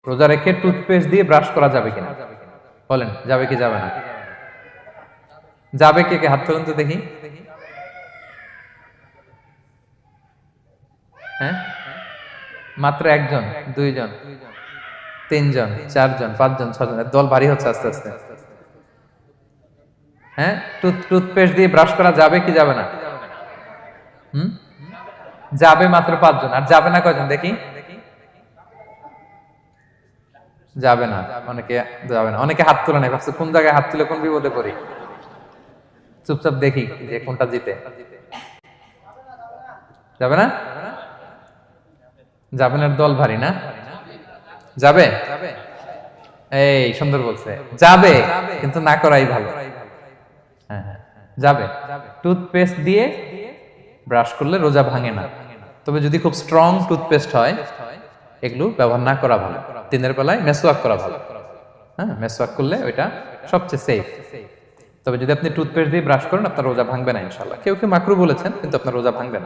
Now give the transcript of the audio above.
রোজা রেখে টুথপেস্ট দিয়ে ব্রাশ করা যাবে কিনা বলেন, যাবে কি যাবে না? যাবে, কে কে হাত তুলুন তো দেখি। হ্যাঁ, মাত্র একজন, দুইজন, তিনজন, চারজন, পাঁচজন, ছজন, দল ভারী হচ্ছে আস্তে আস্তে। হ্যাঁ, টুথপেস্ট দিয়ে ব্রাশ করা যাবে কি যাবে না? হুম, যাবে মাত্র পাঁচজন, আর যাবে না কয়জন দেখি? যাবে না, অনেকে যাবে না, অনেকে হাত তুলে নাই, ভাবছে কোন জায়গায় হাত তুলে কোন বিপদে পড়ি। চুপচাপ দেখি যে কোনটা জিতে। যাবে না? যাবে না, দল ভারী না? যাবে, এই সুন্দর বলছে, যাবে কিন্তু না করাই ভালো। হ্যাঁ হ্যাঁ, যাবে। টুথপেস্ট দিয়ে ব্রাশ করলে রোজা ভাঙে না, তবে যদি খুব স্ট্রং টুথপেস্ট হয় এগুলো ব্যবহার না করা ভালো। দিনের বেলায় মেসওয়াক করা ভালো। হ্যাঁ, মেসওয়াক করলে ওইটা সবচেয়ে সেফ। তবে যদি আপনি টুথপেস্ট দিয়ে ব্রাশ করেন আপনার রোজা ভাঙবে না ইনশাআল্লাহ। কেউ কেউ মাকরু বলেছেন, কিন্তু আপনার রোজা ভাঙবে না।